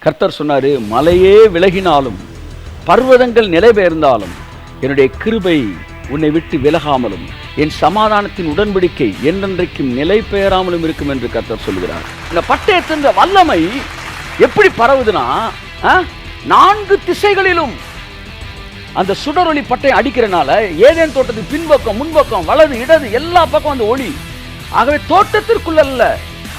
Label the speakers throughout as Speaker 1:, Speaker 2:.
Speaker 1: கர்த்தர் சொன்னாரு, மலையே விலகினாலும் பர்வதங்கள் நிலை பெயர்ந்தாலும் என்னுடைய கிருபை உன்னை விட்டு விலகாமலும் என் சமாதானத்தின் உடன்படிக்கை என்றென்றைக்கும் நிலை பெயராமலும் இருக்கும் என்று கர்த்தர் சொல்கிறார். இந்த பட்டயத்தின் வல்லமை எப்படி பரவுதுன்னா, 4 திசைகளிலும் அந்த சுடரொளி பட்டயம் அடிக்கிறனால ஏதேன் தோட்டத்துக்கு பின்பக்கம் முன்பக்கம் வலது இடது எல்லா பக்கம் அந்த ஒளி. ஆகவே தோட்டத்திற்குள்ள அல்ல,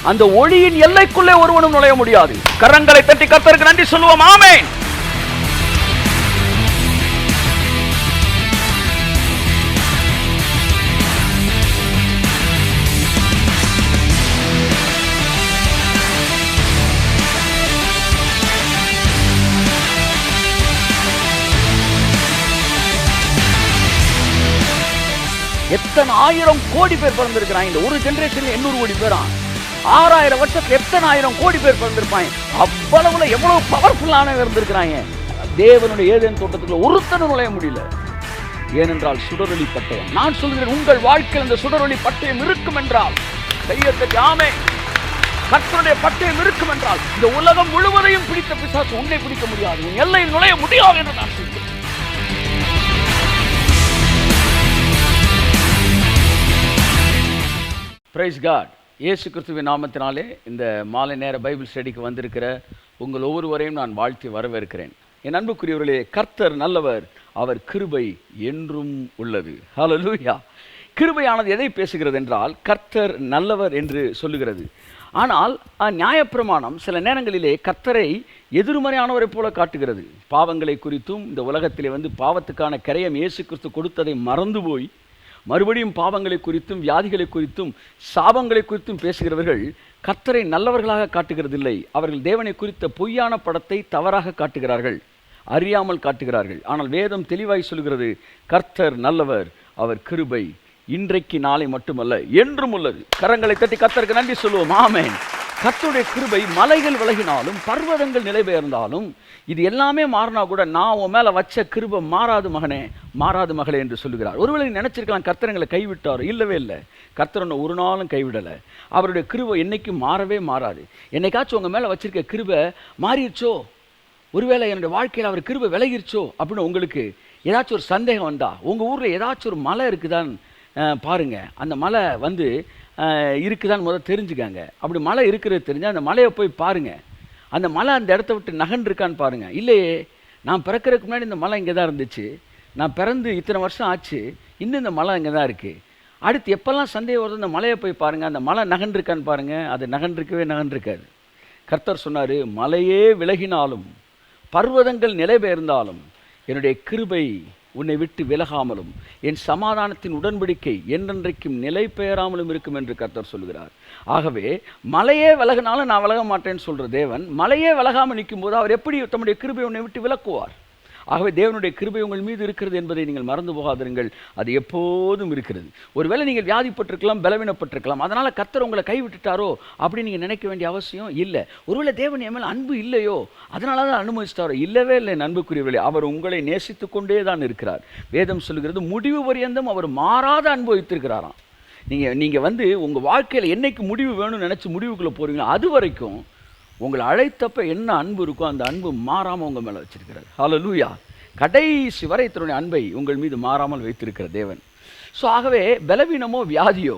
Speaker 1: அந்த ஒளியின் எல்லைக்குள்ளே ஒருவனும் நுழைய முடியாது. கரங்களை தட்டி கர்த்தருக்கு நன்றி சொல்லுவோம். ஆமென். எத்தனை 1000 கோடி பேர் பிறந்திருக்கிறாங்க. இந்த ஒரு ஜெனரேஷன்ல 800 கோடி பேரா, 6000 வருஷத்துல எத்தனை 1000 கோடி பேர் பிறந்திருப்பாங்க. அவ்வளவுல எவ்வளவு பவர்ஃபுல்லான இருந்திருக்கிறாங்க. தேவனுடைய ஏதேன் தோட்டத்துக்குள்ள ஒருத்தனும் நுழைய முடியல. ஏனென்றால் சுடரொளி பட்டயம். நான் சொல்கிறேன், உங்கள் வாழ்க்கையில் இந்த சுடரொளி பட்டயம் இருக்கும் என்றால், கையெழுத்து ஆமென். கர்த்தருடைய பட்டயம் இருக்கும் என்றால் இந்த உலகம் முழுவதையும் பிடித்த பிசாசு உன்னை பிடிக்க முடியாது, உன் எல்லையில் நுழைய முடியாது என்று நான் சொல்கிறேன். Praise God. இயேசு கிறிஸ்துவின் நாமத்தினாலே இந்த மாலை நேர பைபிள் ஸ்டடிக்கு வந்திருக்கிற உங்கள் ஒவ்வொருவரையும் நான் வாழ்த்தி வரவேற்கிறேன். என் அன்புக்குரியவர்களே, கர்த்தர் நல்லவர், அவர் கிருபை என்றும் உள்ளது. ஹல்லேலூயா. கிருபையானது எதை பேசுகிறது என்றால், கர்த்தர் நல்லவர் என்று சொல்லுகிறது. ஆனால் நியாயப்பிரமாணம் சில நேரங்களிலே கர்த்தரை எதிர்மறையானவரை போல காட்டுகிறது. பாவங்களை குறித்தும் இந்த உலகத்திலே பாவத்துக்கான கரையம் இயேசு கிறிஸ்து கொடுத்ததை மறந்து போய் மறுபடியும் பாவங்களை குறித்தும் வியாதிகளை குறித்தும் சாபங்களை குறித்தும் பேசுகிறவர்கள் கர்த்தரை நல்லவர்களாக காட்டுகிறதில்லை. அவர்கள் தேவனை குறித்த பொய்யான படத்தை தவறாக காட்டுகிறார்கள், அறியாமல் காட்டுகிறார்கள். ஆனால் வேதம் தெளிவாய் சொல்கிறது, கர்த்தர் நல்லவர், அவர் கிருபை இன்றைக்கு நாளை மட்டுமல்ல என்றும் உள்ளது. கரங்களை தட்டி கர்த்தருக்கு நன்றி சொல்லுவோம். ஆமென். கர்த்தருடைய கிருபை மலைகள் விலகினாலும் பர்வதங்கள் நிலை பெயர்ந்தாலும் இது எல்லாமே மாறினா கூட நான் உன் மேலே வச்ச கிருபை மாறாது மகனே, மாறாது மகளே என்று சொல்லுகிறார். ஒருவேளை நினைச்சிருக்கலாம் கர்த்தர் எங்களை கைவிட்டார். இல்லவே இல்லை, கர்த்தர் ஒன்று ஒரு நாளும் கைவிடலை. அவருடைய கிருபை என்னைக்கும் மாறவே மாறாது. என்னைக்காச்சும் உங்கள் மேலே வச்சிருக்க கிருபை மாறிடுச்சோ, ஒருவேளை என்னுடைய வாழ்க்கையில் அவர் கிருபை விலகிருச்சோ அப்படின்னு உங்களுக்கு ஏதாச்சும் ஒரு சந்தேகம் வந்தா, உங்கள் ஊரில் ஏதாச்சும் ஒரு மலை இருக்குதான்னு பாருங்கள். அந்த மலை இருக்குதான்னு முதல்ல தெரிஞ்சுக்காங்க. அப்படி மலை இருக்கிறது தெரிஞ்சால் அந்த மலையை போய் பாருங்கள். அந்த மலை அந்த இடத்த விட்டு நகன்றிருக்கான்னு பாருங்கள். இல்லையே, நான் பிறக்கிறதுக்கு முன்னாடி இந்த மலை இங்கே தான் இருந்துச்சு, நான் பிறந்து இத்தனை வருஷம் ஆச்சு, இன்னும் இந்த மலை இங்கே தான் இருக்குது. அடுத்து எப்போல்லாம் சந்தேகம் வருது அந்த மலையை போய் பாருங்கள், அந்த மலை நகன்றிருக்கான்னு பாருங்கள். அது நகன்றிருக்காது. கர்த்தர் சொன்னார், மலையே விலகினாலும் பர்வதங்கள் நிலை பெயர்ந்தாலும் என்னுடைய கிருபை உன்னை விட்டு விலகாமலும் என் சமாதானத்தின் உடன்படிக்கை என்றென்றைக்கும் நிலை பெயராமலும் இருக்கும் என்று கர்த்தர் சொல்கிறார். ஆகவே மலையே விலகினாலும் நான் விலக மாட்டேன்னு சொல்கிற தேவன் மலையே விலகாமல் நிற்கும் போது அவர் எப்படி தம்முடைய கிருபை உன்னை விட்டு விலக்குவார்? ஆகவே தேவனுடைய கிருபை உங்கள் மீது இருக்கிறது என்பதை நீங்கள் மறந்து போகாதிருங்கள். அது எப்போதும் இருக்கிறது. ஒருவேளை நீங்கள் வியாதிப்பட்டிருக்கலாம், பலவீனப்பட்டிருக்கலாம், அதனால் கர்த்தர் உங்களை கைவிட்டுட்டாரோ அப்படின்னு நீங்கள் நினைக்க வேண்டிய அவசியம் இல்லை. ஒருவேளை தேவன் என் மேல் அன்பு இல்லையோ அதனால தான் அனுமதிச்சிட்டாரோ? இல்லவே இல்லை அன்புக்குரியவர்களே, அவர் உங்களை நேசித்து கொண்டே தான் இருக்கிறார். வேதம் சொல்கிறது, முடிவு பரியந்தம் அவர் மாறாத அன்பு வைத்திருக்கிறாராம். நீங்கள் உங்கள் வாழ்க்கையில் என்னைக்கு முடிவு வேணும்னு நினச்சி முடிவுக்குள்ளே போகிறீங்களோ அது வரைக்கும் உங்களை அழைத்தப்ப என்ன அன்பு இருக்கோ அந்த அன்பு மாறாமல் உங்கள் மேலே வச்சிருக்கிறார். ஹல்லேலூயா. கடைசி வரை தன்னுடைய அன்பை உங்கள் மீது மாறாமல் வைத்திருக்கிற தேவன். ஸோ ஆகவே பலவீனமோ வியாதியோ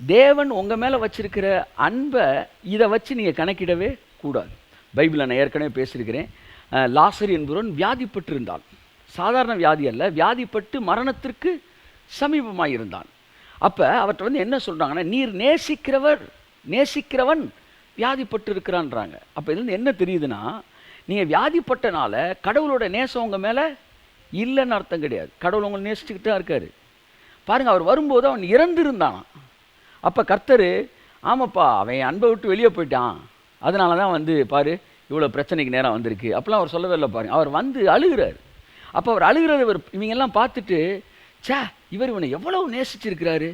Speaker 1: தேவன் உங்கள் மேலே வச்சிருக்கிற அன்பை இதை வச்சு நீங்கள் கணக்கிடவே கூடாது. பைபிளில் நான் ஏற்கனவே பேசியிருக்கிறேன். லாசர் என்பவன் வியாதிப்பட்டு இருந்தான். சாதாரண வியாதி அல்ல, வியாதிப்பட்டு மரணத்திற்கு சமீபமாக இருந்தான். அப்போ அவர்கிட்ட என்ன சொல்கிறாங்கன்னா, நீர் நேசிக்கிறவன் வியாதிப்பட்டு இருக்கிறான்றாங்க. அப்போ இதுலேருந்து என்ன தெரியுதுன்னா, நீங்கள் வியாதிப்பட்டனால கடவுளோட நேசம் உங்கள் மேலே இல்லைன்னு அர்த்தம் கிடையாது. கடவுள் உங்களை நேசிச்சுக்கிட்டு தான் இருக்கார். பாருங்கள், அவர் வரும்போது அவன் இறந்துருந்தான். அப்போ கர்த்தர், ஆமாப்பா அவன் அன்பை விட்டு வெளியே போயிட்டான், அதனால தான் பாரு இவ்வளோ பிரச்சனைக்கு நேரம் வந்திருக்கு அப்போலாம் அவர் சொல்லவே இல்லை. பாருங்கள், அவர் அழுகிறார். அப்போ அவர் அழுகிறத இவங்கெல்லாம் பார்த்துட்டு, இவர் இவனை எவ்வளவு நேசிச்சிருக்கிறாரு,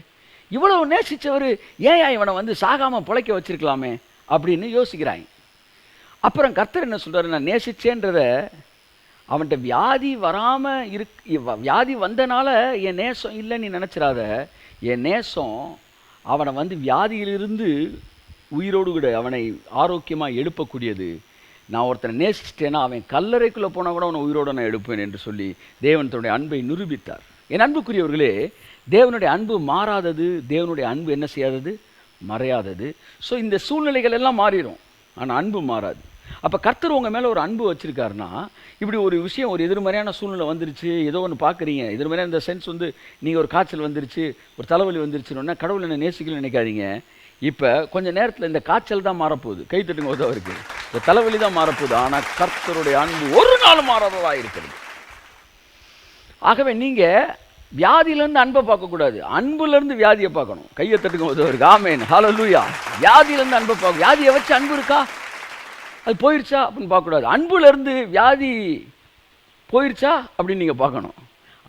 Speaker 1: இவ்வளவு நேசித்தவர் ஏன் இவனை சாகாமல் பிழைக்க வச்சிருக்கலாமே அப்படின்னு யோசிக்கிறாங்க. அப்புறம் கர்த்தர் என்ன சொல்கிறாரு, நான் நேசிச்சேன்றத அவன்கிட்ட வியாதி வந்தனால என் நேசம் இல்லைன்னு நீ நினச்சிடாத. என் நேசம் அவனை வியாதியிலிருந்து உயிரோடு கூட அவனை ஆரோக்கியமாக எழுப்பக்கூடியது. நான் ஒருத்தனை நேசிச்சிட்டேன்னா அவன் கல்லறைக்குள்ளே போனால் கூட அவனை உயிரோடு நான் எடுப்பேன் என்று சொல்லி தேவன் தன்னுடைய அன்பை நிரூபித்தார். என் அன்புக்குரியவர்களே, தேவனுடைய அன்பு மாறாதது, தேவனுடைய அன்பு என்ன செய்யாதது, மறையாதது. ஸோ இந்த சூழ்நிலைகள் எல்லாம் மாறிடும், ஆனால் அன்பு மாறாது. அப்போ கர்த்தர் உங்கள் மேலே ஒரு அன்பு வச்சுருக்காருன்னா, இப்படி ஒரு விஷயம், ஒரு எதிர்மறையான சூழ்நிலை வந்துருச்சு, ஏதோ ஒன்று பார்க்குறீங்க, எதிர்மறையான இந்த சென்ஸ் வந்து நீங்கள் ஒரு காய்ச்சல் வந்துருச்சு, ஒரு தலைவலி வந்துருச்சுன்னா கடவுள் என்ன நேசிக்கணும்னு நினைக்காதீங்க. இப்போ கொஞ்சம் நேரத்தில் இந்த காய்ச்சல் தான் மாறப்போகுது, கை தட்டுங்க உதவருக்கு, இந்த தலைவலி தான் மாறப்போகுது. ஆனால் கர்த்தருடைய அன்பு ஒரு நாள் மாறாததாக இருக்கிறது. ஆகவே நீங்கள் வியாதியிலேருந்து அன்பை பார்க்கக்கூடாது, அன்புலேருந்து வியாதியை பார்க்கணும். கையை தட்டுங்க உதவருக்கு, ஆமேன், ஹல்லேலூயா. வியாதியிலேருந்து அன்பை பார்க்க, வியாதியை வச்சு அன்பு இருக்கா, அது போயிடுச்சா அப்படின்னு பார்க்கக்கூடாது. அன்புலேருந்து வியாதி போயிடுச்சா அப்படின்னு நீங்கள் பார்க்கணும்.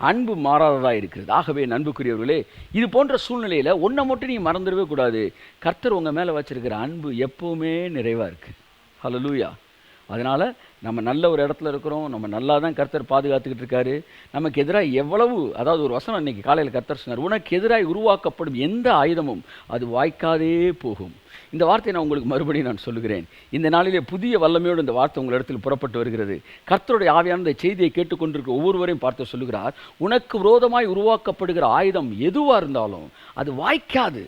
Speaker 1: அன்பு மாறாததாக இருக்கிறது. ஆகவே அன்புக்குரியவர்களே, இது போன்ற சூழ்நிலையில் ஒன்றை மட்டும் நீங்கள் மறந்துடவே கூடாது, கர்த்தர் உங்கள் மேலே வச்சிருக்கிற அன்பு எப்போவுமே நிறைவாக இருக்குது. ஹல்லேலூயா. அதனால் நம்ம நல்ல ஒரு இடத்துல இருக்கிறோம், நம்ம நல்லா தான் கர்த்தர் பாதுகாத்துக்கிட்டு இருக்காரு. நமக்கு எதிராக எவ்வளவு, அதாவது ஒரு வசனம் இன்றைக்கி காலையில் கர்த்தர் சொன்னார், உனக்கு எதிராக உருவாக்கப்படும் எந்த ஆயுதமும் அது வாய்க்காதே போகும். இந்த வார்த்தையை நான் உங்களுக்கு மறுபடியும் நான் சொல்லுகிறேன். இந்த நாளிலே புதிய வல்லமையோடு இந்த வார்த்தை உங்கள் இடத்தில் புறப்பட்டு வருகிறது. கர்த்தருடைய ஆவியான இந்த செய்தியை கேட்டுக்கொண்டிருக்க ஒவ்வொருவரையும் பார்த்து சொல்லுகிறார், உனக்கு விரோதமாய் உருவாக்கப்படுகிற ஆயுதம் எதுவாக இருந்தாலும் அது வாய்க்காது,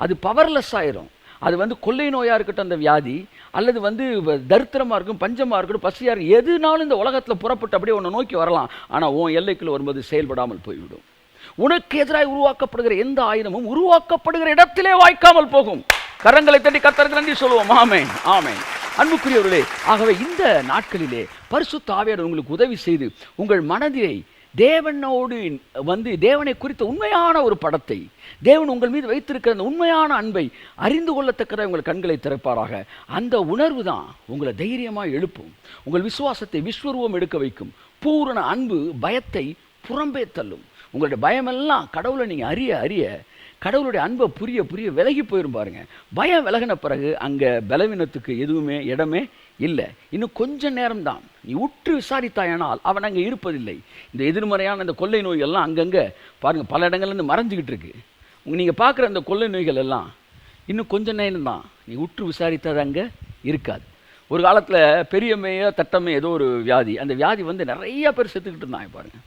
Speaker 1: அது பவர்லெஸ் ஆயிரும். அது வந்து கொள்ளை நோயாக இருக்கட்டும், அந்த வியாதி, அல்லது வந்து தரித்திரமாக இருக்கும், பஞ்சமாக இருக்கட்டும், பசியாக இருக்கும், எதுனாலும் இந்த உலகத்தில் புறப்பட்டு அப்படியே உன்னை நோக்கி வரலாம். ஆனால் உன் எல்லைக்குள்ளே வரும்போது செயல்படாமல் போய்விடும். உனக்கு எதிராக உருவாக்கப்படுகிற எந்த ஆயுதமும் உருவாக்கப்படுகிற இடத்திலே வாய்க்காமல் போகும். கரங்களை தட்டி கர்த்தருக்கு நன்றி சொல்லுவோம். ஆமென், ஆமென். அன்புக்குரியவர்களே, ஆகவே இந்த நாட்களிலே பரிசுத்த ஆவியானவர் உங்களுக்கு உதவி செய்து உங்கள் மனதிலே தேவனோடு வந்து தேவனை குறித்த உண்மையான ஒரு படத்தை, தேவன் உங்கள் மீது வைத்திருக்கிற அந்த உண்மையான அன்பை அறிந்து கொள்ளத்தக்கதாக உங்கள் கண்களை திறப்பாராக. அந்த உணர்வு தான் உங்களை தைரியமாக எழுப்பும், உங்கள் விசுவாசத்தை விஸ்வரூபம் எடுக்க வைக்கும். பூரண அன்பு பயத்தை புறம்பே தள்ளும். உங்களுடைய பயமெல்லாம் கடவுளை நீங்கள் அறிய அறிய, கடவுளுடைய அன்பை புரிய புரிய விலகி போயிரும் பாருங்க. பயம் விலகின பிறகு அங்கே பலவீனத்துக்கு எதுவுமே இடமே இல்லை. இன்னும் கொஞ்சம் நேரம்தான், நீ உற்று விசாரித்தாயானால் அவன் அங்கே இருப்பதில்லை. இந்த எதிர்மறையான இந்த கொள்ளை நோய்கள்லாம் அங்கங்கே பாருங்கள், பல இடங்கள்லேருந்து மறைஞ்சிக்கிட்டு இருக்கு. நீங்கள் பார்க்குற அந்த கொள்ளை நோய்கள் எல்லாம் இன்னும் கொஞ்சம் நேரம்தான், நீ உற்று விசாரித்தது அங்கே இருக்காது. ஒரு காலத்தில் பெரியம்மையோ தட்டம்மையோ ஏதோ ஒரு வியாதி, அந்த வியாதி வந்து நிறைய பேர் செத்துக்கிட்டு இருந்தாங்க பாருங்கள்.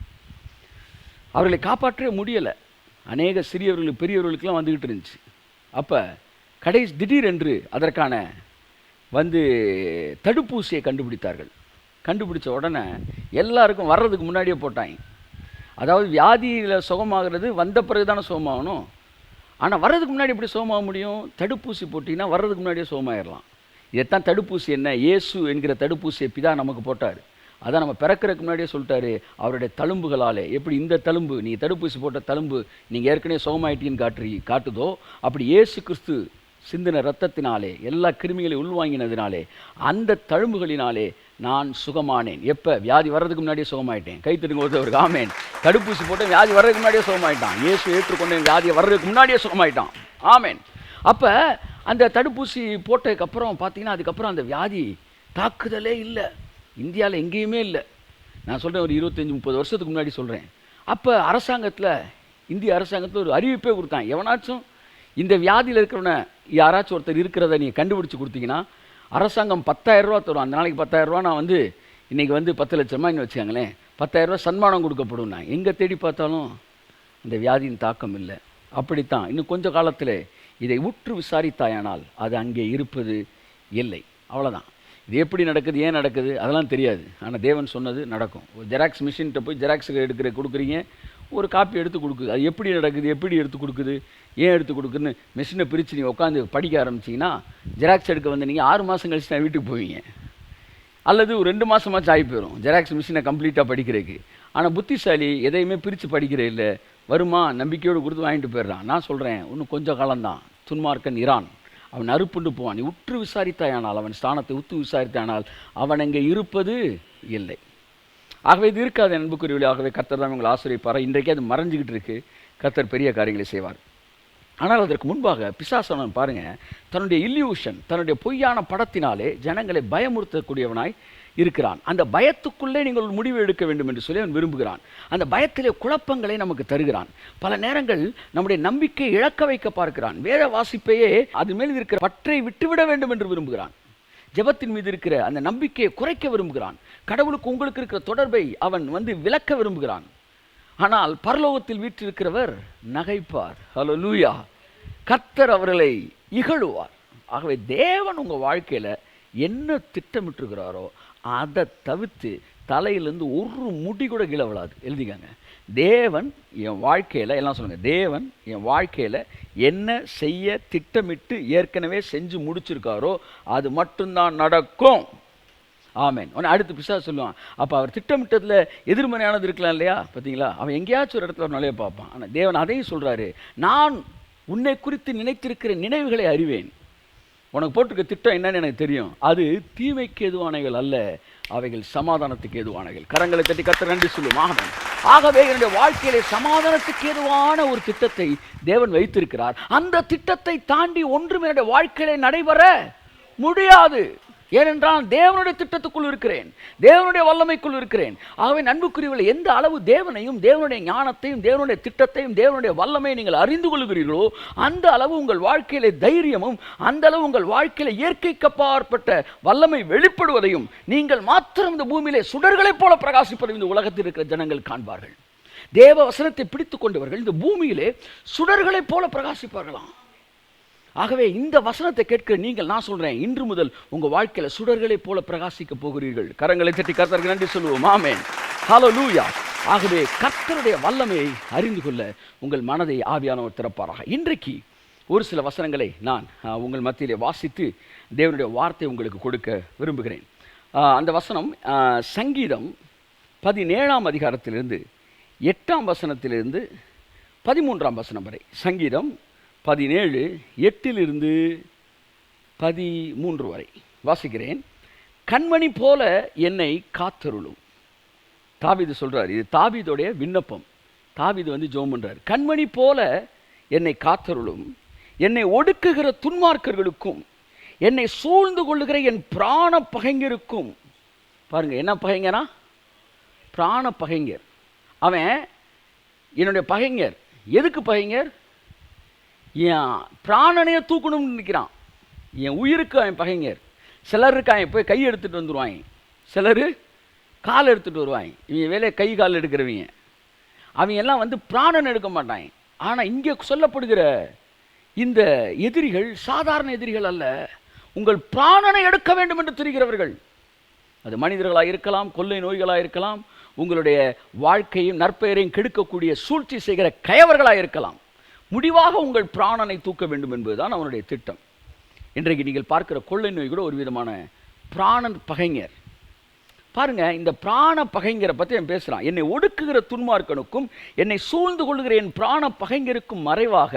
Speaker 1: அவர்களை காப்பாற்றவே முடியலை. அநேக சிறியவர்களுக்கு பெரியவர்களுக்கெல்லாம் வந்துக்கிட்டு இருந்துச்சு. அப்போ திடீரென்று அதற்கான வந்து தடுப்பூசியை கண்டுபிடித்தார்கள். கண்டுபிடிச்ச உடனே எல்லாருக்கும் வர்றதுக்கு முன்னாடியே போட்டாங்க. அதாவது வியாதியில் சுகமாகிறது வந்த பிறகு தானே சுகமாகணும். ஆனால் வர்றதுக்கு முன்னாடி எப்படி சுகமாக முடியும்? தடுப்பூசி போட்டிங்கன்னா வர்றதுக்கு முன்னாடியே சுகமாயிடலாம். இதைத்தான் தடுப்பூசி. என்ன? இயேசு என்கிற தடுப்பூசியை பிதா நமக்கு போட்டார். அதான் நம்ம பிறக்கிறதுக்கு முன்னாடியே சொல்லிட்டாரு, அவருடைய தழும்புகளாலே, எப்படி இந்த தழும்பு, நீங்கள் தடுப்பூசி போட்ட தழும்பு நீங்கள் ஏற்கனவே சுகமாயிட்டீன்னு காட்டுதோ, அப்படி இயேசு கிறிஸ்து சிந்தின ரத்தத்தினாலே, எல்லா கிருமிகளையும் உள்வாங்கினதினாலே, அந்த தழும்புகளினாலே நான் சுகமானேன். எப்போ? வியாதி வர்றதுக்கு முன்னாடியே சுகமாயிட்டேன். கைத்தட்டுங்க ஒருத்தவருக்கு, ஆமேன். தடுப்பூசி போட்டு வியாதி வர்றதுக்கு முன்னாடியே சுகமாயிட்டான். இயேசு ஏற்றுக்கொண்ட வியாதியை வர்றதுக்கு முன்னாடியே சுகமாயிட்டான். ஆமேன். அப்போ அந்த தடுப்பூசி போட்டதுக்கப்புறம் பார்த்தீங்கன்னா, அதுக்கப்புறம் அந்த வியாதி தாக்குதலே இல்லை. இந்தியாவில் எங்கேயுமே இல்லை. நான் சொல்கிறேன், ஒரு 25-30 வருஷத்துக்கு முன்னாடி சொல்கிறேன். அப்போ இந்திய அரசாங்கத்தில் ஒரு அறிவிப்பே கொடுத்தாங்க, எவனாச்சும் இந்த வியாதியில் இருக்கிறவனை யாராச்சும் ஒருத்தர் இருக்கிறத நீங்கள் கண்டுபிடிச்சி கொடுத்தீங்கன்னா அரசாங்கம் 10,000 ரூபா தரும். அந்த நாளைக்கு 10,000 ரூபா, நான் வந்து இன்றைக்கி வந்து 10 லட்ச ரூபாய்னு வச்சுக்காங்களேன், 10,000 ரூபா சன்மானம் கொடுக்கப்படும். நான் எங்கே தேடி பார்த்தாலும் இந்த வியாதியின் தாக்கம் இல்லை. அப்படித்தான் இன்னும் கொஞ்சம் காலத்தில் இதை உற்று விசாரித்தாயானால் அது அங்கே இருப்பது இல்லை. அவ்வளோதான். இது எப்படி நடக்குது, ஏன் நடக்குது, அதெல்லாம் தெரியாது. ஆனால் தேவன் சொன்னது நடக்கும். ஒரு ஜெராக்ஸ் மிஷின்கிட்ட போய் ஜெராக்ஸ் கொடுக்குறீங்க, ஒரு காப்பி எடுத்து கொடுக்குது. அது எப்படி நடக்குது, எப்படி எடுத்து கொடுக்குது, ஏன் எடுத்து கொடுக்குதுன்னு மிஷினை பிரித்து நீங்கள் உட்காந்து படிக்க ஆரம்பிச்சிங்கன்னா, ஜெராக்ஸ் எடுக்க வந்து நீங்கள் 6 மாதம் கழிச்சு நான் வீட்டுக்கு போவீங்க, அல்லது ஒரு 2 மாதமாச்சும் ஆகி போயிடும் ஜெராக்ஸ் மிஷினை கம்ப்ளீட்டாக படிக்கிறதுக்கு. ஆனால் புத்திசாலி எதையுமே பிரித்து படிக்கிறே இல்லை, வருமா நம்பிக்கையோடு கொடுத்து வாங்கிட்டு போயிடுறான். நான் சொல்கிறேன், இன்னும் கொஞ்சம் காலம்தான். துன்மார்க்கன் இரான், அவன் அறுப்புண்டு போவான். நீ உற்று விசாரித்தாயானால், அவன் ஸ்தானத்தை உற்று விசாரித்தானால் அவன் அங்கே இருப்பது இல்லை. ஆகவே இது இருக்காது அன்புக்குரியவர்களே. ஆகவே கர்த்தர் தான் உங்களை ஆசீர்வதிப்பார். இன்றைக்கே அது மறைஞ்சிக்கிட்டு இருக்குது. கர்த்தர் பெரிய காரியங்களை செய்வார். ஆனால் அதற்கு முன்பாக பிசாசானவன் பாருங்கள், தன்னுடைய இல்யூஷன், தன்னுடைய பொய்யான படத்தினாலே ஜனங்களை பயமுறுத்தக்கூடியவனாய் இருக்கிறான். அந்த பயத்துக்குள்ளே நீங்கள் ஒரு முடிவு எடுக்க வேண்டும் என்று சொல்லி அவன் விரும்புகிறான். அந்த பயத்திலே குழப்பங்களை நமக்கு தருகிறான். பல நேரங்கள் நம்முடைய நம்பிக்கை இழக்க வைக்க பார்க்கிறான். வேத வாசிப்பையே அது மேல் இருக்கிற பற்றை விட்டுவிட வேண்டும் என்று விரும்புகிறான். ஜெபத்தின் மீது இருக்கிற அந்த நம்பிக்கையை குறைக்க விரும்புகிறான். கடவுளுக்கு உங்களுக்கு இருக்கிற தொடர்பை அவன் விலக்க விரும்புகிறான். ஆனால் பரலோகத்தில் வீற்றிருக்கிறவர் நகைப்பார். ஹல்லேலூயா. கர்த்தர் அவர்களை இகழுவார். ஆகவே தேவன் உங்கள் வாழ்க்கையில் என்ன திட்டமிட்டிருக்கிறாரோ அதை தவிர்த்து தலையிலேருந்து ஒரு முடி கூட கீழே விழாது. எழுதிக்காங்க. தேவன் என் வாழ்க்கையில், எல்லாம் சொல்லுங்கள், தேவன் என் வாழ்க்கையில் என்ன செய்ய திட்டமிட்டு ஏற்கனவே செஞ்சு முடிச்சிருக்காரோ அது மட்டும்தான் நடக்கும். ஆமேன். உடனே அடுத்து பிசாசு சொல்லுவான், அப்போ அவர் திட்டமிட்டதில் எதிர்மறையானது இருக்கலாம் இல்லையா? பார்த்தீங்களா, அவன் எங்கேயாச்சும் ஒரு இடத்துல ஒரு நிலையை பார்ப்பான். ஆனால் தேவன் அதையும் சொல்கிறாரு, நான் உன்னை குறித்து நினைத்திருக்கிற நினைவுகளை அறிவேன். உனக்கு போட்டிருக்க திட்டம் என்னன்னு எனக்கு தெரியும். அது தீமைக்கு எதுவானைகள் அல்ல, அவைகள் சமாதானத்துக்கு எதுவானைகள். கரங்களை தட்டி கர்த்தர் நன்றி சொல்லும். ஆகவே என்னுடைய வாழ்க்கையிலே சமாதானத்துக்கு ஏதுவான ஒரு திட்டத்தை தேவன் வைத்திருக்கிறார். அந்த திட்டத்தை தாண்டி ஒன்றும் என்னுடைய வாழ்க்கையிலே நடைபெற முடியாது. ஏனென்றால் தேவனுடைய திட்டத்துக்குள் இருக்கிறேன், தேவனுடைய வல்லமைக்குள் இருக்கிறேன். ஆகவே அன்புக்குரியவர்களே, எந்த அளவு தேவனையும் தேவனுடைய ஞானத்தையும் தேவனுடைய திட்டத்தையும் தேவனுடைய வல்லமையை நீங்கள் அறிந்து கொள்கிறீர்களோ அந்த அளவு உங்கள் வாழ்க்கையிலே தைரியமும், அந்த அளவு உங்கள் வாழ்க்கையில இயற்கைக்கு அப்பாற்பட்ட வல்லமை வெளிப்படுவதையும், நீங்கள் மாத்திரம் இந்த பூமியிலே சுடர்களைப் போல பிரகாசிப்பதையும் இந்த உலகத்தில் இருக்கிற ஜனங்கள் காண்பார்கள். தேவ வசனத்தை பிடித்துக் கொண்டவர்கள் இந்த பூமியிலே சுடர்களைப் போல பிரகாசிப்பார்களாம். ஆகவே இந்த வசனத்தை கேட்கிற நீங்கள், நான் சொல்றேன், இன்று முதல் உங்க வாழ்க்கையில சுடர்களைப் போல பிரகாசிக்க போகிறீர்கள். கரங்களை தட்டி கர்த்தருக்கு நன்றி சொல்லுவோம். ஆமென். ஹல்லேலூயா. ஆகவே கர்த்தருடைய வல்லமையை அறிந்து கொள்ள உங்கள் மனதை ஆவியானவர் திறப்பாராக. இன்றைக்கு ஒரு சில வசனங்களை நான் உங்கள் மத்தியிலே வாசித்து தேவனுடைய வார்த்தை உங்களுக்கு கொடுக்க விரும்புகிறேன். அந்த வசனம் சங்கீதம் 17ஆம் அதிகாரத்திலிருந்து 8ஆம் வசனத்திலிருந்து 13ஆம் வசனம் வரை. சங்கீதம் 17 8 13 வரை வாசிக்கிறேன். கண்மணி போல என்னை காத்தருளும். தாவீது சொல்றார், இது தாவீதுடைய விண்ணப்பம். தாவீது ஜெபம் பண்றார். கண்மணி போல என்னை காத்தருளும், என்னை ஒடுக்குகிற துன்மார்க்கர்களுக்கும் என்னை சூழ்ந்து கொள்ளுகிற என் பிராண பகைஞருக்கும். பாருங்க, என்ன பகைஞரா? பிராண பகைஞர். அவன் என்னுடைய பகைஞர். எதுக்கு பகைஞர்? என் பிராணனையே தூக்கணும்னு நினைக்கிறான். என் உயிருக்கு அவன் பகைஞர். சிலர் இருக்காங்க, போய் கை எடுத்துகிட்டு வந்துடுவாங்க, சிலர் கால் எடுத்துகிட்டு வருவாங்க. இவங்க வேலையை கை கால் எடுக்கிறவங்க. அவங்க எல்லாம் பிராணன் எடுக்க மாட்டாங்க. ஆனால் இங்கே சொல்லப்படுகிற இந்த எதிரிகள் சாதாரண எதிரிகள் அல்ல, உங்கள் பிராணனை எடுக்க வேண்டும் என்று தெரிகிறவர்கள். அது மனிதர்களாக இருக்கலாம், கொள்ளை நோய்களாக இருக்கலாம், உங்களுடைய வாழ்க்கையும் நற்பெயரையும் கெடுக்கக்கூடிய சூழ்ச்சி செய்கிற கயவர்களாக இருக்கலாம். முடிவாக உங்கள் பிராணனை தூக்க வேண்டும் என்பதுதான் அவனுடைய திட்டம். இன்றைக்கு நீங்கள் பார்க்கிற கொள்ளை நோய் கூட ஒரு விதமான பிராணன் பகைஞர். பாருங்க, இந்த பிராண பகைஞரை பற்றி அவன் பேசுகிறான். என்னை ஒடுக்குகிற துன்மார்க்கனுக்கும் என்னை சூழ்ந்து கொள்கிற என் பிராண பகைஞருக்கும் மறைவாக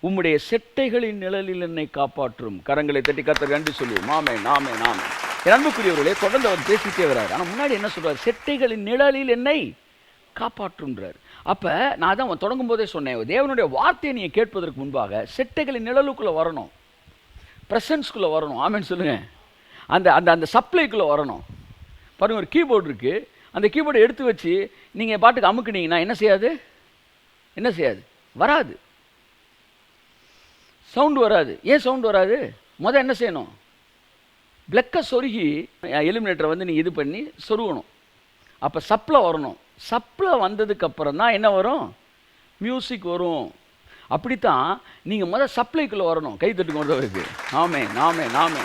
Speaker 1: உம்முடைய செட்டைகளின் நிழலில் என்னை காப்பாற்றும். கரங்களை தட்டி கர்த்தர் நன்றி சொல்லுவோம். ஆமென், ஆமென், ஆமென். என் அன்புக்குரியவர்களே, தொடர்ந்து அவர் பேசிட்டே வர்றார். ஆனால் முன்னாடி என்ன சொல்றார்? செட்டைகளின் நிழலில் என்னை காப்பாற்றுன்றார். அப்போ நான் தான் தொடங்கும் போதே சொன்னேன், தேவனுடைய வார்த்தையை நீங்கள் கேட்பதற்கு முன்பாக செட்டைகளின் நிழலுக்குள்ளே வரணும், ப்ரெசன்ஸ்குள்ளே வரணும். ஆமென் சொல்லுங்க. அந்த அந்த அந்த சப்ளைக்குள்ளே வரணும். பாருங்கள், ஒரு கீபோர்டு இருக்குது. அந்த கீபோர்டை எடுத்து வச்சு நீங்கள் பாட்டுக்கு அமுக்குனீங்கன்னா என்ன செய்யாது? என்ன செய்யாது? வராது, சவுண்டு வராது. ஏன் சவுண்டு வராது? முதல் என்ன செய்யணும்? பிளக்கை சொருகி எலிமினேட்டரை நீங்கள் இது பண்ணி சொருகணும். அப்போ சப்ளை வரணும். சப்ளை வந்ததுக்கு அப்புறம் தான் என்ன வரும்? மியூசிக் வரும். அப்படித்தான் நீங்கள் முதல் சப்ளைக்குள்ளே வரணும். கை தட்டுக்கு வருது. ஆமே நாமே நாமே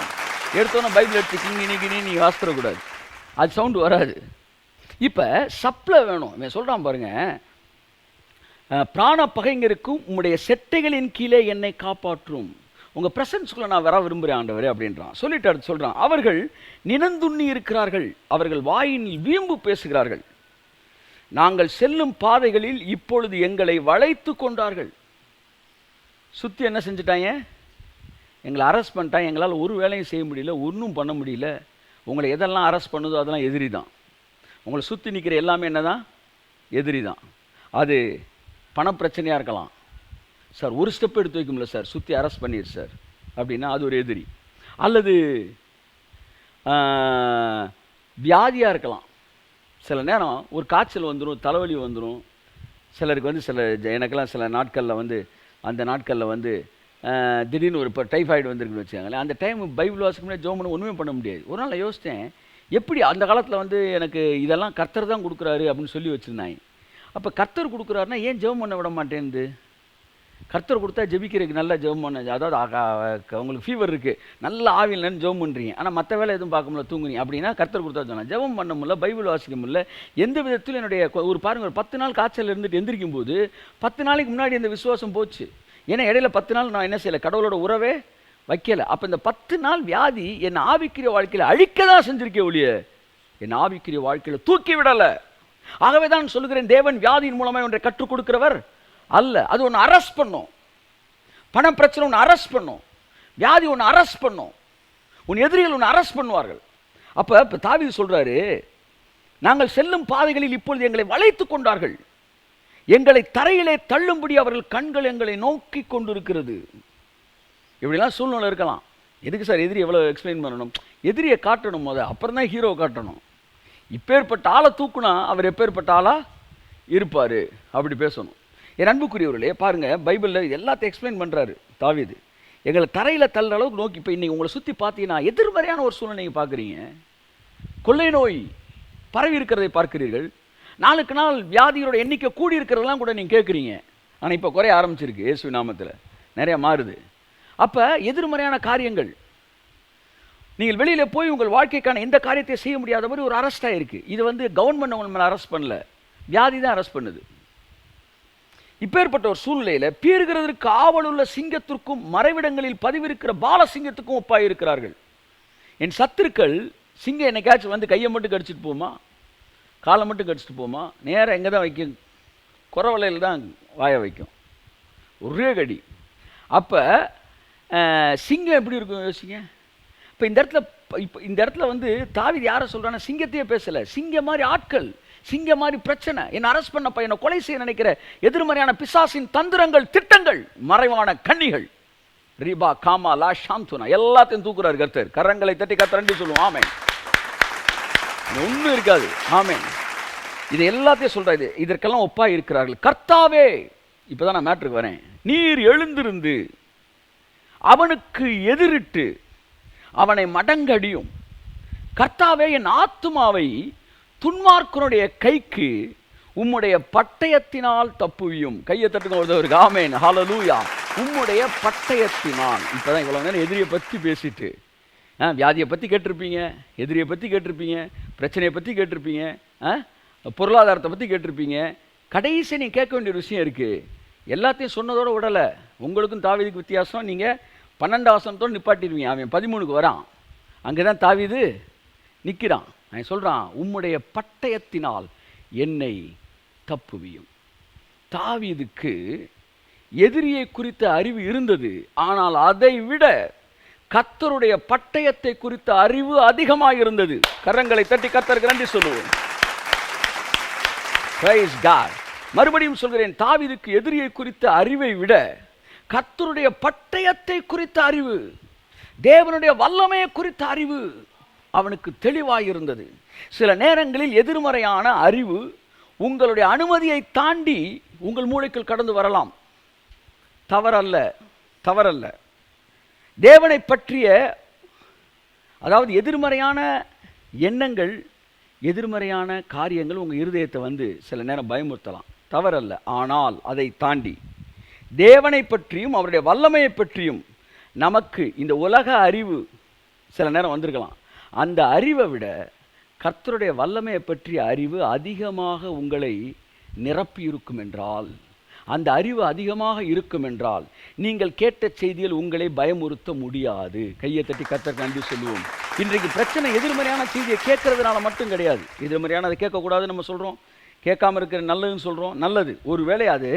Speaker 1: எடுத்தோன்னே பைபிள் எடுத்து கிங்கினி நீங்கள் வாசிடக்கூடாது, அது சவுண்டு வராது. இப்போ சப்ளை வேணும். இவன் சொல்கிறான் பாருங்க, பிராண பகைஞருக்கும் உம்முடைய செட்டைகளின் கீழே என்னை காப்பாற்றும். உங்கள் ப்ரெசன்ஸ்குள்ளே நான் வர விரும்புகிறேன் ஆண்டவரே அப்படின்றான். சொல்லிட்டு அடுத்து சொல்கிறான், அவர்கள் நினந்துண்ணி இருக்கிறார்கள், அவர்கள் வாயினில் வீம்பு பேசுகிறார்கள், நாங்கள் செல்லும் பாதைகளில் இப்பொழுது எங்களை வளைத்து கொண்டார்கள். சுற்றி என்ன செஞ்சுட்டாங்க? எங்களை அரெஸ்ட் பண்ணிட்டாங்க. எங்களால் ஒரு வேலையும் செய்ய முடியல, ஒன்றும் பண்ண முடியல. உங்களை எதெல்லாம் அரெஸ்ட் பண்ணுதோ அதெல்லாம் எதிரி தான். உங்களை சுற்றி நிற்கிற எல்லாமே என்ன தான்? எதிரி தான். அது பணப்பிரச்சனையாக இருக்கலாம் சார், ஒரு ஸ்டெப் எடுத்து வைக்க முடியல சார், சுற்றி அரெஸ்ட் பண்ணிடு சார் அப்படின்னா அது ஒரு எதிரி. அல்லது வியாதியாக இருக்கலாம். சில நேரம் ஒரு காய்ச்சல் வந்துடும், தலைவலி வந்துடும். சிலருக்கு சில எனக்கெல்லாம் சில நாட்களில் அந்த நாட்களில் திடீர்னு ஒரு இப்போ டைஃபாய்டு வந்துருக்குன்னு வச்சுக்காங்களேன், அந்த டைம் பைபிள் வாசிக்க முன்னாடி ஜெபம் பண்ண ஒன்றுமே பண்ண முடியாது. ஒரு நாள் யோசித்தேன், எப்படி அந்த காலத்தில் வந்து எனக்கு இதெல்லாம் கர்த்தர் தான் கொடுக்குறாரு அப்படின்னு சொல்லி வச்சுருந்தாங்க. அப்போ கர்த்தர் கொடுக்குறாருன்னா ஏன் ஜெபம் பண்ண விட மாட்டேங்குது? கர்த்தர் கொடுத்தா ஜெபிக்கிறதுக்கு நல்லா ஜெபம் பண்ண, அதாவது உங்களுக்கு ஃபீவர் இருக்குது, நல்ல ஆவியில் நின்று ஜெபம் பண்ணுறீங்க, ஆனால் மற்ற வேலை எதுவும் பார்க்க முடியல, தூங்குறீங்க அப்படின்னா கர்த்தர் கொடுத்தா சொன்னால் ஜெபம் பண்ண முடியல, பைபிள் வாசிக்க முடியல, எந்த விதத்திலும் என்னுடைய ஒரு பாருங்கள், ஒரு 10 நாள் காய்ச்சல் இருந்துட்டு எந்திரிக்கும் போது 10 நாளைக்கு முன்னாடி இந்த விசுவாசம் போச்சு. ஏன்னா இடையில 10 நாள் நான் என்ன செய்யலை, கடவுளோட உறவே வைக்கலை. அப்போ இந்த 10 நாள் வியாதி என் ஆவிக்குரிய வாழ்க்கையில் அழிக்க தான் செஞ்சிருக்கே ஒழிய என் ஆவிக்குரிய வாழ்க்கையில் தூக்கி விடலை. ஆகவே தான் சொல்லுகிறேன், தேவன் வியாதியின் மூலமாக ஒன்றை கற்றுக் கொடுக்கிறவர் அல்ல. அது ஒன்று அரெஸ்ட் பண்ணும், பண பிரச்சனை ஒன்று அரெஸ்ட் பண்ணும், வியாதி ஒன்று அரெஸ்ட் பண்ணும், உன் எதிரிகள் ஒன்று அரெஸ்ட் பண்ணுவார்கள். அப்போ இப்போ தாவீது சொல்றாரு, நாங்கள் செல்லும் பாதைகளில் இப்பொழுது எங்களை வளைத்து கொண்டார்கள், எங்களை தரையிலே தள்ளும்படி அவர்கள் கண்கள் எங்களை நோக்கி கொண்டிருக்கிறது. இப்படிலாம் சூழ்நிலை இருக்கலாம். எதுக்கு சார் எதிரி எவ்வளோ எக்ஸ்பிளைன் பண்ணணும்? எதிரியை காட்டணும் போத, அப்புறம் தான் ஹீரோ காட்டணும். இப்பேற்பட்ட ஆளை தூக்குனா அவர் எப்பேற்பட்ட ஆளா இருப்பார் அப்படி பேசணும். என் அன்புக்குரியவர்களே பாருங்கள், பைபிளில் எல்லாத்தையும் எக்ஸ்பிளைன் பண்ணுறாரு தாவீது. எங்களை தரையில் தள்ளுற அளவுக்கு நோக்கி. இப்போ இன்றைக்கி உங்களை சுற்றி பார்த்தீங்கன்னா எதிர்மறையான ஒரு சூழ்நிலை நீங்கள் பார்க்குறீங்க. கொள்ளை நோய் பரவி இருக்கிறதை பார்க்கிறீர்கள். நாளுக்கு நாள் வியாதியோட எண்ணிக்கை கூடி இருக்கிறதெல்லாம் கூட நீங்கள் கேட்குறீங்க. ஆனால் இப்போ குறைய ஆரம்பிச்சிருக்கு இயேசு நாமத்தில், நிறையா மாறுது. அப்போ எதிர்மறையான காரியங்கள், நீங்கள் வெளியில் போய் உங்கள் வாழ்க்கைக்கான எந்த காரியத்தை செய்ய முடியாத மாதிரி ஒரு அரெஸ்டாக இருக்குது. இது வந்து கவர்மெண்ட் உங்கள் மேலே அரெஸ்ட் பண்ணல, வியாதி தான் அரெஸ்ட் பண்ணுது. இப்பேற்பட்ட ஒரு சூழ்நிலையில் பீறுகிறதற்கு ஆவலுள்ள சிங்கத்திற்கும் மறைவிடங்களில் பதிவிருக்கிற பாலசிங்கத்துக்கும் ஒப்பாய் இருக்கிறார்கள். என் சத்துருக்கள் சிங்கம் என்னைக்காச்சும் வந்து கையை மட்டும் கடிச்சிட்டு போமா, காலை மட்டும் கடிச்சிட்டு போமா, நேராக எங்கே தான் வைக்கும்? குறவலையில் தான் வாய வைக்கும், ஒரே கடி. அப்போ சிங்கம் எப்படி இருக்கும் யோசிங்க. இப்போ இந்த இடத்துல வந்து தாவீது யாரை சொல்கிறான்னா, சிங்கத்தையே பேசலை, சிங்கம் மாதிரி ஆட்கள், சிங்கம் மாதிரி பிரச்சனை, என்னை அரெஸ்ட் பண்ண பையனை கொலை செய்ய நினைக்கிற எதிர்மறையான பிசாசின் தந்திரங்கள், திட்டங்கள், மறைவான கண்ணிகள், ரீபா காமா லா ஷாந்துனா எல்லாத்தையும் தூக்குறாரு கர்த்தர். கரங்களை தட்டி கத்தரண்டி சொல்லுவோம் ஆமென். ஒன்றும் இருக்காது. ஆமென். இது எல்லாத்தையும் சொல்றாரு. இதற்கெல்லாம் ஒப்பா இருக்கிறார்கள். கர்த்தாவே, இப்போதான் நான் மேட்ருக்கு வரேன், நீர் எழுந்திருந்து அவனுக்கு எதிரிட்டு அவனை மடங்கடியும். கர்த்தாவே, என் ஆத்துமாவை துன்மார்க்கனுடைய கைக்கு உம்முடைய பட்டயத்தினால் தப்புவியும். கையை தட்டுங்க ஒருத்தவருக்கு. ஆமென், ஹல்லேலூயா. உம்முடைய பட்டயத்தினால். இப்போதான் இவ்வளோ நேரம் எதிரியை பற்றி பேசிட்டு, வியாதியை பற்றி கேட்டிருப்பீங்க, எதிரியை பற்றி கேட்டிருப்பீங்க, பிரச்சனையை பற்றி கேட்டிருப்பீங்க, பொருளாதாரத்தை பற்றி கேட்டிருப்பீங்க. கடைசி நீங்கள் கேட்க வேண்டிய விஷயம் இருக்குது. எல்லாத்தையும் சொன்னதோடு விடலை. உங்களுக்கும் தாவீதுக்கு வித்தியாசம். நீங்கள் 12 வசனத்தோடு நிப்பாட்டிடுவீங்க. அவன் 13க்கு வரான். அங்கே தான் தாவீது நிற்கிறான். அவன் சொல்கிறான், உம்முடைய பட்டயத்தினால் என்னை தப்புவியும். தாவீதுக்கு எதிரியை குறித்த அறிவு இருந்தது, ஆனால் அதை விட கர்த்தருடைய பட்டயத்தை குறித்த அறிவு அதிகமாக இருந்தது. கரங்களை தட்டி கர்த்தருக்கு நன்றி சொல்லுவோம். Praise God. மறுபடியும் சொல்கிறேன், தாவீதுக்கு எதிரியை குறித்த அறிவை விட கர்த்தருடைய பட்டயத்தை குறித்த அறிவு, தேவனுடைய வல்லமையை குறித்த அறிவு அவனுக்கு தெளிவாக இருந்தது. சில நேரங்களில் எதிர்மறையான அறிவு உங்களுடைய அனுமதியை தாண்டி உங்கள் மூளைக்குள் கடந்து வரலாம். தவறல்ல, தவறல்ல. தேவனை பற்றிய, அதாவது எதிர்மறையான எண்ணங்கள், எதிர்மறையான காரியங்கள் உங்கள் இருதயத்தை வந்து சில நேரம் பயமுறுத்தலாம். தவறல்ல. ஆனால் அதை தாண்டி தேவனை பற்றியும் அவருடைய வல்லமையை பற்றியும் நமக்கு இந்த உலக அறிவு சில நேரம் வந்திருக்கலாம். அந்த அறிவை விட கர்த்தருடைய வல்லமையை பற்றிய அறிவு அதிகமாக உங்களை நிரப்பி இருக்கும் என்றால், அந்த அறிவு அதிகமாக இருக்கும் என்றால், நீங்கள் கேட்ட செய்தியில் உங்களை பயமுறுத்த முடியாது. கையை தட்டி கர்த்தருக்கு நன்றி சொல்லுவோம். இன்றைக்கு பிரச்சனை எதிர்மறையான செய்தியை கேட்கறதுனால மட்டும் கிடையாது. எதிர்மறையானதை கேட்கக்கூடாதுன்னு நம்ம சொல்கிறோம், கேட்காம இருக்கிற நல்லதுன்னு சொல்கிறோம். நல்லது. ஒருவேளை அது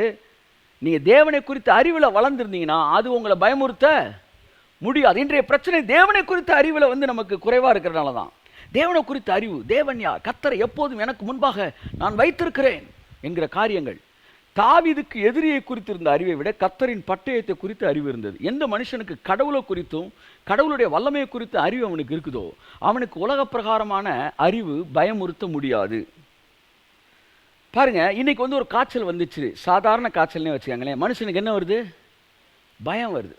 Speaker 1: நீங்கள் தேவனை குறித்த அறிவில் வளர்ந்துருந்தீங்கன்னா அது உங்களை பயமுறுத்த முடியாது. இன்றைய பிரச்சனை தேவனை குறித்த அறிவில் வந்து நமக்கு குறைவாக இருக்கிறனால தான். தேவனை குறித்த அறிவு, தேவன் யார், கர்த்தரை எப்போதும் எனக்கு முன்பாக நான் வைத்திருக்கிறேன் என்கிற காரியங்கள். தாவீதுக்கு எதிரியை குறித்திருந்த அறிவை விட கர்த்தரின் பட்டயத்தை குறித்த அறிவு இருந்தது. எந்த மனுஷனுக்கு கடவுளை குறித்தும் கடவுளுடைய வல்லமையை குறித்த அறிவு அவனுக்கு இருக்குதோ அவனுக்கு உலக பிரகாரமான அறிவு பயமுறுத்த முடியாது. பாருங்க, இன்னைக்கு வந்து ஒரு காய்ச்சல் வந்துச்சு, சாதாரண காய்ச்சல்னே வச்சுக்காங்களேன். மனுஷனுக்கு என்ன வருது? பயம் வருது.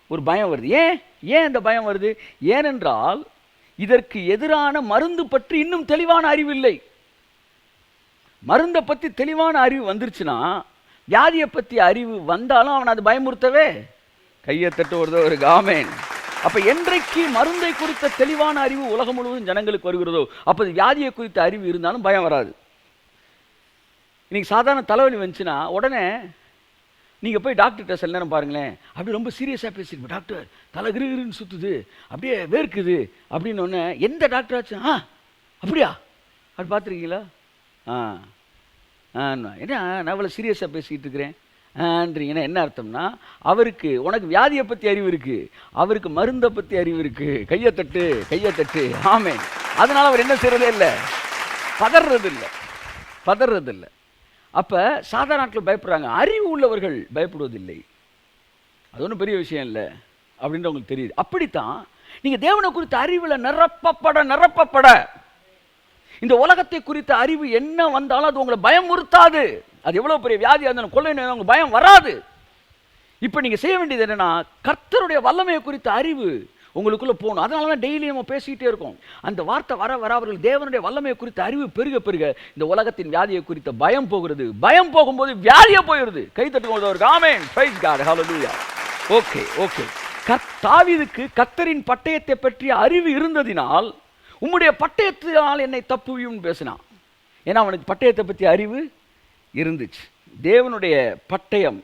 Speaker 1: ஒரு பயம் வருது. ஏன் ஏன் இந்த பயம் வருது? ஏனென்றால் இதற்கு எதிரான மருந்து பற்றி இன்னும் தெளிவான அறிவு இல்லை. மருந்தை பற்றி தெளிவான அறிவு வந்துருச்சுன்னா, வியாதியை பற்றி அறிவு வந்தாலும் அவன் அது பயமுறுத்தவே. கையை தட்டு ஒரு ஆமென். அப்ப என்றைக்கு மருந்தை குறித்த தெளிவான அறிவு உலகம் முழுவதும் ஜனங்களுக்கு வருகிறதோ, அப்போ வியாதியை குறித்த அறிவு இருந்தாலும் பயம் வராது. இன்னைக்கு சாதாரண தலைவலி வந்துச்சுன்னா உடனே நீங்கள் போய் டாக்டர்கிட்ட சில நேரம் பாருங்களேன், அப்படி ரொம்ப சீரியஸாக பேசியிருப்போம். டாக்டர் தலை கிருகிருன்னு சுற்றுது, அப்படியே வேர்க்குது அப்படின்னு ஒன்று. எந்த டாக்டர் ஆச்சு? அப்படியா? அப்படி பார்த்துருக்கீங்களா? என்ன நான் அவ்வளோ சீரியஸாக பேசிக்கிட்டு இருக்கிறேன் ஆன்றீங்கன்னா என்ன அர்த்தம்னா, அவருக்கு உனக்கு வியாதியை பற்றி அறிவு இருக்குது, அவருக்கு மருந்தை பற்றி அறிவு இருக்குது. கையை தட்டு ஆமென். அதனால் அவர் என்ன செய்கிறதே இல்லை, பதறதில்லை. அப்போ சாதாரண நாட்கள் பயப்படுறாங்க, அறிவு உள்ளவர்கள் பயப்படுவதில்லை. அது ஒன்றும் பெரிய விஷயம் இல்லை அப்படின்ற உங்களுக்கு தெரியுது. அப்படித்தான் நீங்கள் தேவனை குறித்த அறிவில் நிரப்பப்பட இந்த உலகத்தை குறித்த அறிவு என்ன வந்தாலும் அது உங்களை பயமுறுத்தாது. அது எவ்வளோ பெரிய வியாதியாக இருந்தாலும் கொள்ளை நோய் உங்களுக்கு பயம் வராது. இப்போ நீங்கள் செய்ய வேண்டியது என்னென்னா, கர்த்தருடைய வல்லமையை குறித்த அறிவு உங்களுக்குள்ளே போகணும். அதனால தான் டெய்லி நம்ம பேசிக்கிட்டே இருக்கோம். அந்த வார்த்தை வர அவர்கள் தேவனுடைய வல்லமையை குறித்த அறிவு பெருக இந்த உலகத்தின் வியாதியை குறித்த பயம் போகிறது. பயம் போகும்போது வியாதியை போயிடுது. கை தட்டும்போது ஒரு ஆமென், பிரைஸ் காட், ஹல்லேலூயா. ஓகே. தாவீதுக்கு கர்த்தரின் பட்டயத்தை பற்றிய அறிவு இருந்ததினால், உம்முடைய பட்டயத்தினால் என்னை தப்புவியும் பேசினான். ஏன்னா அவனுக்கு பட்டயத்தை பற்றி அறிவு இருந்துச்சு. தேவனுடைய பட்டயம்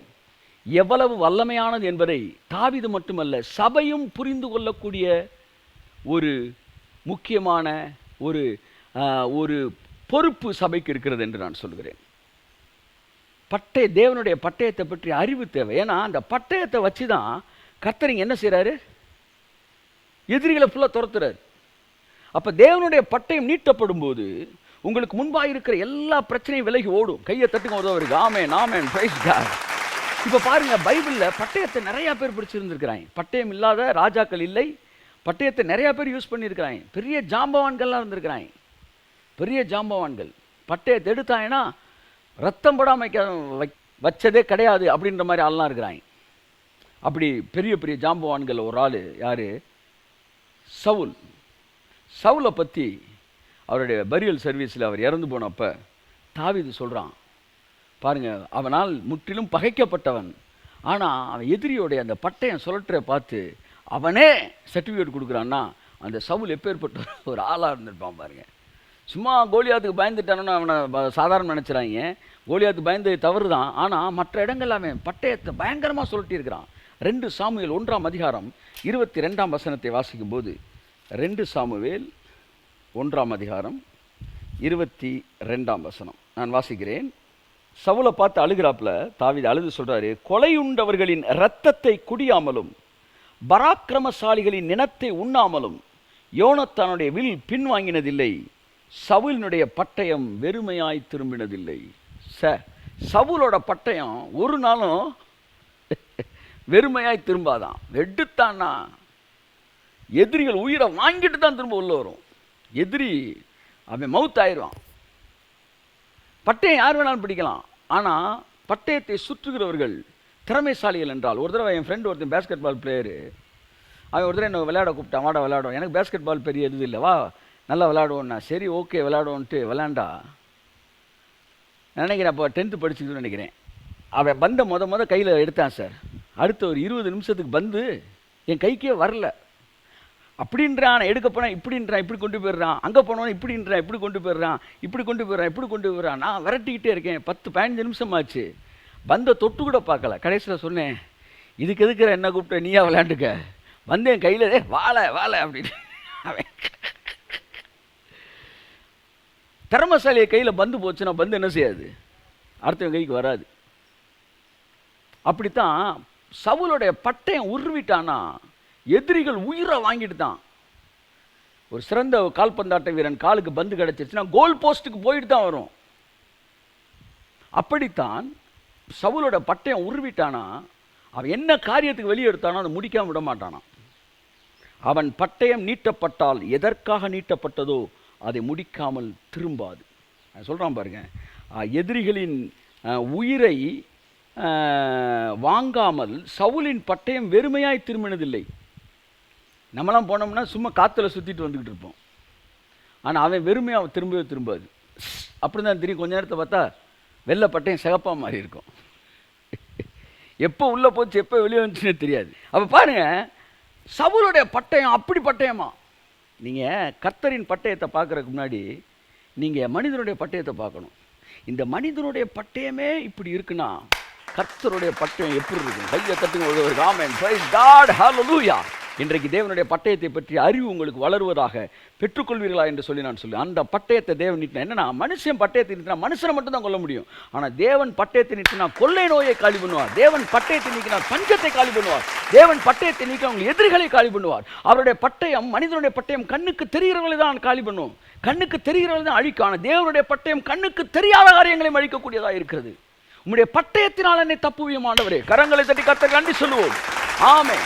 Speaker 1: எவ்வளவு வல்லமையானது என்பதை தாவீது மட்டுமல்ல, சபையும் புரிந்து கொள்ளக்கூடிய ஒரு முக்கியமான ஒரு பொறுப்பு சபைக்கு இருக்கிறது என்று நான் சொல்கிறேன். தேவனுடைய பட்டயத்தை பற்றி அறிவு தேவை. ஏன்னா அந்த பட்டயத்தை வச்சு தான் கர்த்தர் என்ன செய்கிறாரு, எதிரிகளை ஃபுல்லாக துரத்துறாரு. அப்போ தேவனுடைய பட்டயம் நீட்டப்படும் போது உங்களுக்கு முன்பாக இருக்கிற எல்லா பிரச்சனையும் விலகி ஓடும். கையை தட்டுங்க உதவுறது. ஆமென், பிரைஸ் காட். இப்போ பாருங்க, பைபிளில் பட்டயத்தை நிறையா பேர் பிடிச்சிருந்துருக்கிறாங்க. பட்டயம் இல்லாத ராஜாக்கள் இல்லை. பட்டயத்தை நிறையா பேர் யூஸ் பண்ணியிருக்கிறாங்க. பெரிய ஜாம்பவான்கள்லாம் இருந்திருக்கிறாங்க. பெரிய ஜாம்பவான்கள் பட்டயத்தை எடுத்தாங்கன்னா ரத்தம் படாமல் வச்சதே கிடையாது அப்படின்ற மாதிரி ஆள்லாம் இருக்கிறாங்க. அப்படி பெரிய ஜாம்பவான்கள் ஒரு ஆள் யார்? சவுலை பற்றி அவருடைய பரியல் சர்வீஸில் அவர் இறந்து போனப்போ தாவீது சொல்கிறான் பாருங்க, அவனால் முற்றிலும் பகைக்கப்பட்டவன், ஆனால் அவன் எதிரியோடைய அந்த பட்டயம் சுழற்ற பார்த்து அவனே சர்டிஃபிகேட் கொடுக்குறான்னா அந்த சவுல் எப்பேற்பட்ட ஒரு ஆளாக இருந்திருப்பான் பாருங்க. சும்மா கோலியாத்துக்கு பயந்துட்டானோன்னு அவனை சாதாரண நினச்சிடாங்க. கோலியாத்துக்கு பயந்து தவறு தான், ஆனால் மற்ற இடங்கள் அவன் பட்டயத்தை பயங்கரமாக சுழட்டியிருக்கிறான். 2 சாமுவேல் 1ஆம் அதிகாரம் 22ஆம் வசனத்தை வாசிக்கும்போது, 2 சாமுவேல் 1ஆம் அதிகாரம் 22ஆம் வசனம் நான் வாசிக்கிறேன். சவுலை பார்த்து அழுகிறாப்புல தாவீது அழுது சொல்றாரு, கொலையுண்டவர்களின் இரத்தத்தை குடியாமலும் பராக்கிரமசாலிகளின் நினத்தை உண்ணாமலும் யோனத்தானுடைய வில் பின்வாங்கினதில்லை, சவுலினுடைய பட்டயம் வெறுமையாய் திரும்பினதில்லை. சவுலோட பட்டயம் ஒரு நாளும் வெறுமையாய் திரும்பாதான். எடுத்தான்னா எதிரிகள் உயிரை வாங்கிட்டு தான் திரும்ப உள்ள வரும். எதிரி அவன் மவுத் ஆயிடுவான். பட்டயம் யார் வேணாலும் பிடிக்கலாம், ஆனால் பட்டயத்தை சுற்றுகிறவர்கள் திறமைசாலிகள் என்றால். ஒரு தடவை என் ஃப்ரெண்டு ஒருத்தன் பேஸ்கெட் பால் பிளேயரு, அவன் ஒரு தடவை என்ன விளையாட கூப்பிட்டான், வாடா விளையாடுவோம். எனக்கு பேஸ்கெட் பால் பெரிய இது இல்லை, வா நல்லா விளையாடுவோன்னா. சரி ஓகே விளையாடுவோன்ட்டு விளையாண்டா. நினைக்கிறேன் அப்போ 10th படிச்சுக்கிட்டு நினைக்கிறேன். அவன் பந்தை முத கையில் எடுத்தான் சார். அடுத்த ஒரு 20 நிமிஷத்துக்கு பந்து என் கைக்கே வரல. அப்படின்றான், எடுக்க போனால் இப்படின்றான், இப்படி கொண்டு போயிடுறான், அங்கே போனோன்னு இப்படின்றான், இப்படி கொண்டு போயிடுறான். நான் விரட்டிக்கிட்டே இருக்கேன். 10-15 நிமிஷம் ஆச்சு, பந்தை தொட்டு கூட பார்க்கல. கடைசியில் சொன்னேன், இதுக்கு எதுக்குற என்ன கூப்பிட்ட, நீயா விளையாண்டுக்க, வந்து என் கையில் வாழை அப்படின்னு. அவன் திறமசாலியை கையில் பந்து போச்சுன்னா பந்து என்ன செய்யாது, அடுத்தவன் கைக்கு வராது. அப்படித்தான் சவுலுடைய பட்டயம் உருவிட்டானா எதிரிகள் உயிரை வாங்கிட்டு தான். ஒரு சிறந்த கால்பந்தாட்ட வீரன் காலுக்கு பந்து கிடைச்சிருச்சுன்னா கோல் போஸ்ட்டுக்கு போயிட்டு தான் வரும். அப்படித்தான் சவுலோட பட்டயம் உருவிட்டானா அவன் என்ன காரியத்துக்கு வெளியே எடுத்தானோ அதை முடிக்காம விட மாட்டானா. அவன் பட்டயம் நீட்டப்பட்டால் எதற்காக நீட்டப்பட்டதோ அதை முடிக்காமல் திரும்பாது. சொல்கிறான் பாருங்க, எதிரிகளின் உயிரை வாங்காமல் சவுலின் பட்டயம் வெறுமையாய் திரும்பினதில்லை. நம்மளாம் போனோம்னா சும்மா காற்றுல சுற்றிட்டு வந்துக்கிட்டு இருப்போம். ஆனால் அவன் வெறுமையாக திரும்பவே திரும்பாது. அப்படி தான் தெரியும். கொஞ்ச நேரத்தை பார்த்தா வெள்ளை பட்டயம் சிகப்பாக மாறி இருக்கும். எப்போ உள்ளே போச்சு எப்போ வெளியே வந்துச்சுன்னு தெரியாது. அப்போ பாருங்கள், சவுலுடைய பட்டயம் அப்படி பட்டயமா. நீங்கள் கர்த்தரின் பட்டயத்தை பார்க்குறதுக்கு முன்னாடி நீங்கள் மனிதனுடைய பட்டயத்தை பார்க்கணும். இந்த மனிதனுடைய பட்டயமே இப்படி இருக்குன்னா கர்த்தருடைய பட்டயம் எப்படி இருக்கும்? கையை தட்டுங்க ஒரு ஆமென், பிரைஸ் காட், ஹல்லேலூயா. இன்றைக்கு தேவனுடைய பட்டயத்தை பற்றி அறிவு உங்களுக்கு வளருவதாக பெற்றுக்கொள்வீர்களா என்று சொல்லி நான் சொல்லி, அந்த பட்டயத்தை தேவன் நீட்டினா என்னன்னா, மனுஷன் பட்டயத்தை நீட்டினா மனுஷனை மட்டும் தான் கொல்ல முடியும். ஆனால் தேவன் பட்டயத்தை நீட்டினா கொள்ளை நோயை காலி பண்ணுவார். தேவன் பட்டயத்தை நீக்கினார் பஞ்சத்தை காலி பண்ணுவார். தேவன் பட்டயத்தை நீக்க அவங்க எதிரிகளை காலி பண்ணுவார். அவருடைய பட்டயம், மனிதனுடைய பட்டயம் கண்ணுக்கு தெரிகிறவர்களை தான் காலி பண்ணும், கண்ணுக்கு தெரிகிறவர்கள் தான் அழிக்கும். ஆனால் தேவனுடைய பட்டயம் கண்ணுக்கு தெரியாத காரியங்களையும் அழிக்கக்கூடியதாக இருக்கிறது. உம்முடைய பட்டயத்தினால் என்னை தப்புவியும் ஆண்டவரே. கரங்களை தட்டி கர்த்தருக்கு நன்றி சொல்லுவோம். ஆமென்.